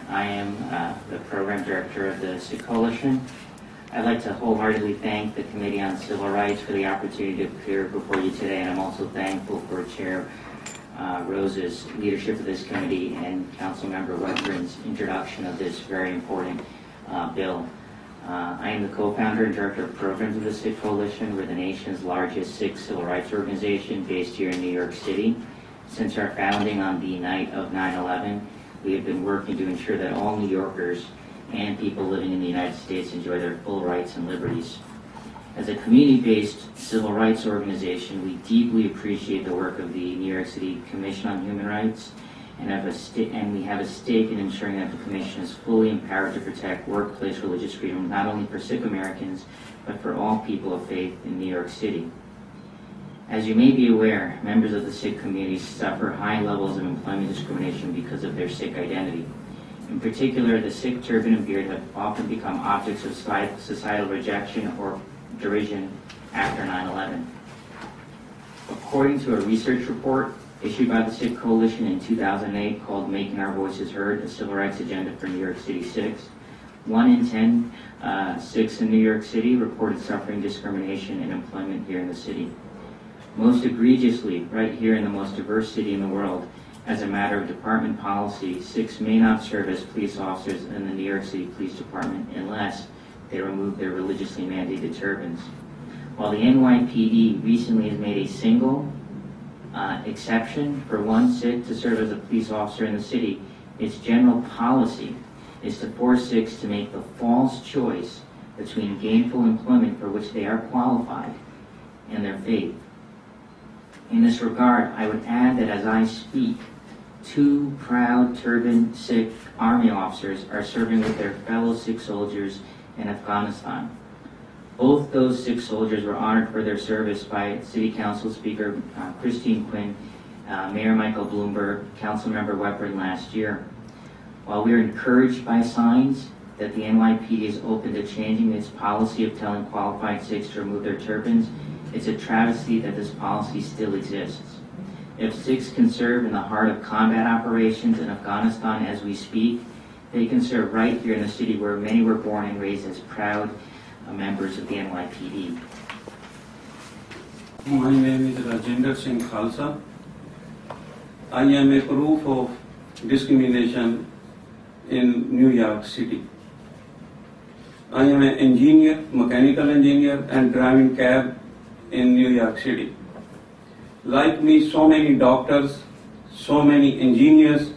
I am the Program Director of the Sikh Coalition. I'd like to wholeheartedly thank the Committee on Civil Rights for the opportunity to appear before you today, and I'm also thankful for Chair Rose's leadership of this committee and Councilmember Weburn's introduction of this very important bill. I am the co-founder and director of programs of the Sikh Coalition. We're the nation's largest Sikh civil rights organization based here in New York City. Since our founding on the night of 9/11, we have been working to ensure that all New Yorkers and people living in the United States enjoy their full rights and liberties. As a community-based civil rights organization, we deeply appreciate the work of the New York City Commission on Human Rights, and we have a stake in ensuring that the Commission is fully empowered to protect workplace religious freedom, not only for Sikh Americans, but for all people of faith in New York City. As you may be aware, members of the Sikh community suffer high levels of employment discrimination because of their Sikh identity. In particular, the Sikh turban and beard have often become objects of societal rejection or derision after 9/11. According to a research report issued by the Sikh Coalition in 2008 called Making Our Voices Heard, a Civil Rights Agenda for New York City Sikhs, 1 in 10 Sikhs in New York City reported suffering discrimination in employment here in the city. Most egregiously, right here in the most diverse city in the world, as a matter of department policy, Sikhs may not serve as police officers in the New York City Police Department unless they remove their religiously mandated turbans. While the NYPD recently has made a single exception for one Sikh to serve as a police officer in the city, its general policy is to force Sikhs to make the false choice between gainful employment for which they are qualified and their faith. In this regard, I would add that as I speak, 2 proud turbaned Sikh army officers are serving with their fellow Sikh soldiers in Afghanistan. Both those Sikh soldiers were honored for their service by City Council Speaker Christine Quinn, Mayor Michael Bloomberg, Councilmember Webburn last year. While we are encouraged by signs that the NYPD is open to changing its policy of telling qualified Sikhs to remove their turbans, it's a travesty that this policy still exists. If Sikhs can serve in the heart of combat operations in Afghanistan as we speak, they can serve right here in the city where many were born and raised as proud members of the NYPD. My name is Rajinder Singh Khalsa. I am a proof of discrimination in New York City. I am an engineer, mechanical engineer, and driving cab in New York City. Like me, so many doctors, so many engineers,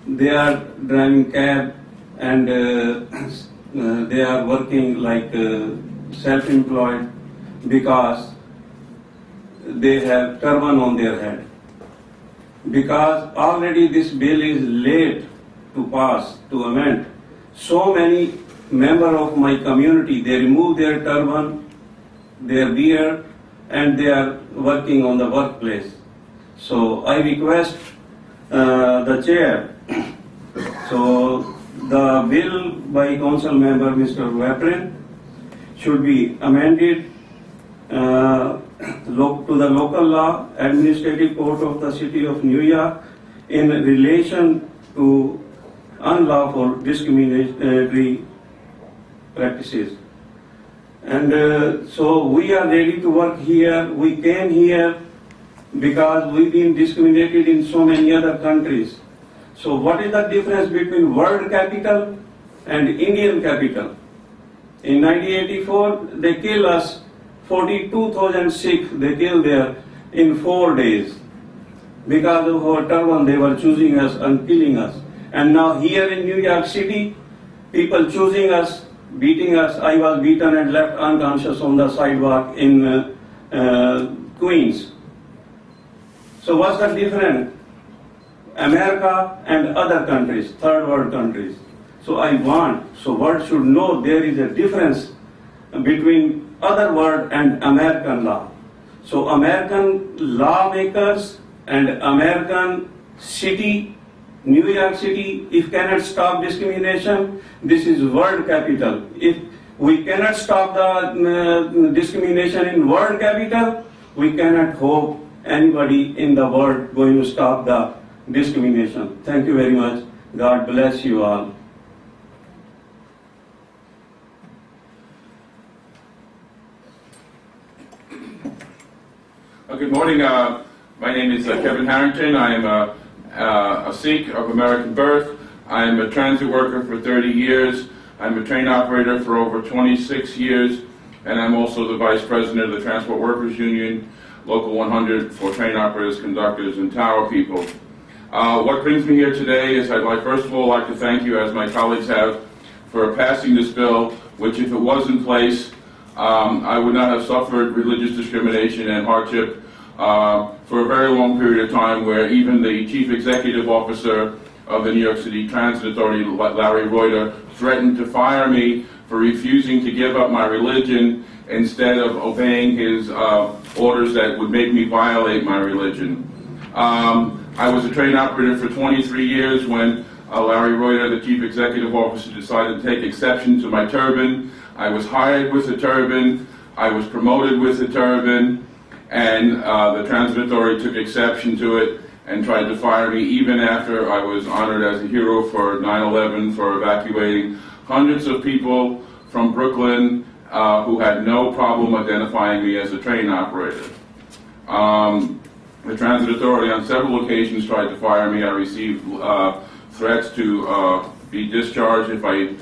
they are driving cab and they are working like self-employed because they have turban on their head. Because already this bill is late to pass, to amend, so many members of my community, they remove their turban, their beard, and they are working on the workplace. So I request the chair, so the bill by council member Mr. Webburn should be amended to the local law administrative code of the city of New York in relation to unlawful discriminatory practices. And so we are ready to work here. We came here because we've been discriminated in so many other countries. So what is the difference between world capital and Indian capital? In 1984, they killed us, 42,000 Sikhs, they killed there in 4 days. Because of our turban, they were choosing us and killing us. And now here in New York City, people choosing us, beating us. I was beaten and left unconscious on the sidewalk in Queens. So what's the difference? America and other countries, third world countries. So world should know there is a difference between other world and American law. So American lawmakers and American city, New York City, if cannot stop discrimination, this is world capital. If we cannot stop the discrimination in world capital, we cannot hope anybody in the world going to stop the discrimination. Thank you very much. God bless you all. Good morning. My name is Kevin Harrington. I am a Sikh of American birth. I am a transit worker for 30 years. I'm a train operator for over 26 years, and I'm also the Vice President of the Transport Workers Union, Local 100 for train operators, conductors, and tower people. What brings me here today is I'd like, first of all, like to thank you, as my colleagues have, for passing this bill, which if it was in place, I would not have suffered religious discrimination and hardship for a very long period of time, where even the Chief Executive Officer of the New York City Transit Authority, Larry Reuter, threatened to fire me for refusing to give up my religion instead of obeying his orders that would make me violate my religion. I was a train operator for 23 years when Larry Reuter, the Chief Executive Officer, decided to take exception to my turban. I was hired with a turban, I was promoted with a turban, and the Transit Authority took exception to it and tried to fire me even after I was honored as a hero for 9/11 for evacuating hundreds of people from Brooklyn who had no problem identifying me as a train operator. The Transit Authority on several occasions tried to fire me. I received threats to be discharged if I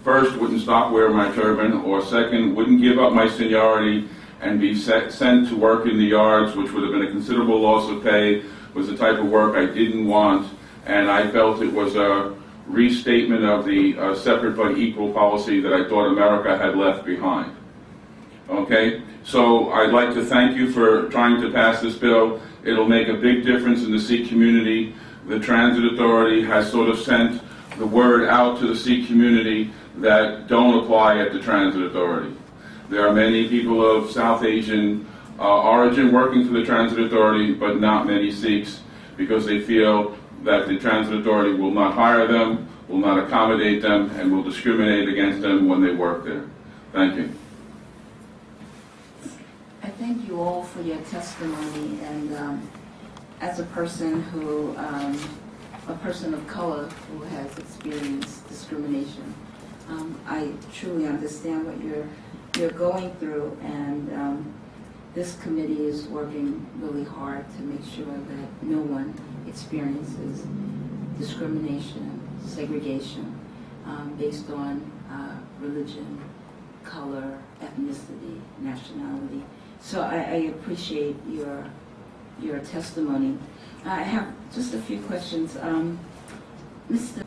first wouldn't stop wearing my turban, or second, wouldn't give up my seniority and be sent to work in the yards, which would have been a considerable loss of pay, was the type of work I didn't want, and I felt it was a restatement of the separate but equal policy that I thought America had left behind. Okay, so I'd like to thank you for trying to pass this bill. It'll make a big difference in the Sikh community. The Transit Authority has sort of sent the word out to the Sikh community that don't apply at the Transit Authority. There are many people of South Asian origin working for the Transit Authority, but not many Sikhs, because they feel that the Transit Authority will not hire them, will not accommodate them, and will discriminate against them when they work there. Thank you. I thank you all for your testimony, and as a person who, a person of color who has experienced discrimination, I truly understand what you're going through, and this committee is working really hard to make sure that no one experiences discrimination, segregation based on religion, color, ethnicity, nationality. So I appreciate your testimony. I have just a few questions. Mr.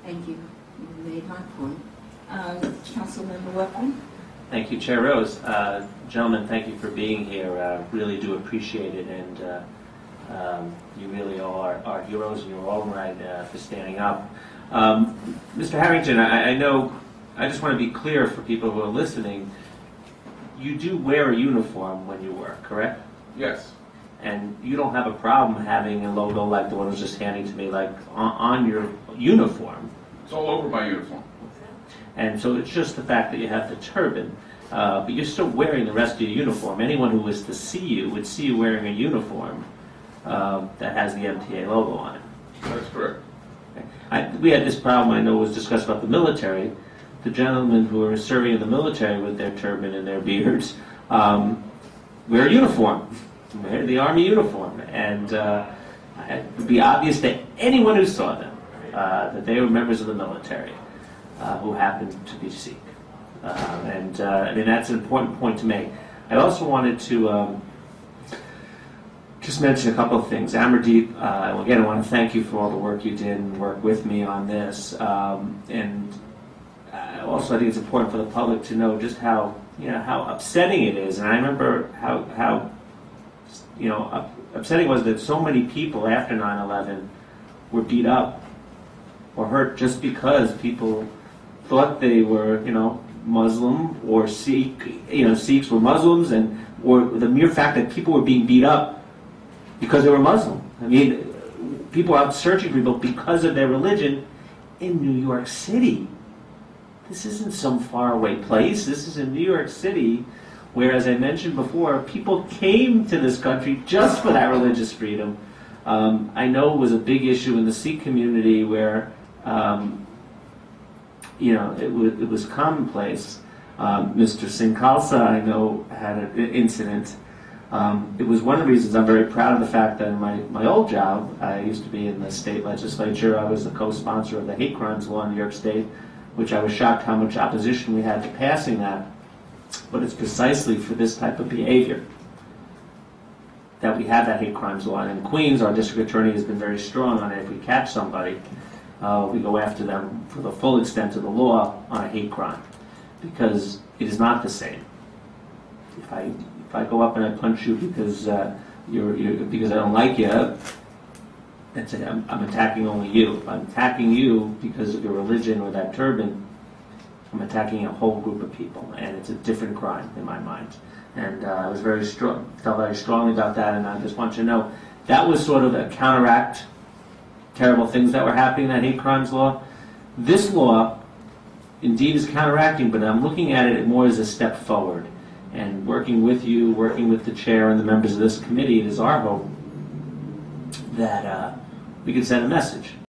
Thank you. You made my point. Councilmember Wepler? Thank you, Chair Rose. Gentlemen, thank you for being here. Really do appreciate it, and you really are heroes in your own right for standing up. Mr. Harrington, I know, I just want to be clear for people who are listening, you do wear a uniform when you work, correct? Yes. And you don't have a problem having a logo like the one was just handing to me, like on your uniform. It's all over my uniform. And so it's just the fact that you have the turban, but you're still wearing the rest of your uniform. Anyone who was to see you would see you wearing a uniform that has the MTA logo on it. That's correct. Okay. We had this problem, I know, was discussed about the military. The gentlemen who are serving in the military with their turban and their beards wear a uniform, wear the Army uniform, and it would be obvious to anyone who saw them that they were members of the military. Who happened to be Sikh. I mean, that's an important point to make. I also wanted to just mention a couple of things. Amardip, again, I want to thank you for all the work you did and work with me on this. Also, I think it's important for the public to know just how upsetting it is. And I remember how upsetting it was that so many people after 9/11 were beat up or hurt just because people thought they were, Muslim or Sikh, Sikhs were Muslims, or the mere fact that people were being beat up because they were Muslim. I mean, people out searching for people because of their religion in New York City. This isn't some faraway place. This is in New York City, where, as I mentioned before, people came to this country just for that religious freedom. I know it was a big issue in the Sikh community where it was commonplace. Mr. Singh Khalsa, I know, had an incident It was one of the reasons I'm very proud of the fact that in my old job, I used to be in the state legislature. I was the co-sponsor of the hate crimes law in New York State, which I was shocked how much opposition we had to passing that. But it's precisely for this type of behavior that we have that hate crimes law. And in Queens, our district attorney has been very strong on it. If we catch somebody, we go after them for the full extent of the law on a hate crime, because it is not the same. If I go up and I punch you because because I don't like you, that's it. I'm attacking only you. If I'm attacking you because of your religion or that turban, I'm attacking a whole group of people, and it's a different crime in my mind. And I was felt very strongly about that, and I just want you to know that was sort of a counteract terrible things that were happening in that hate crimes law. This law indeed is counteracting, but I'm looking at it more as a step forward. And working with you, working with the chair and the members of this committee, it is our hope that we can send a message.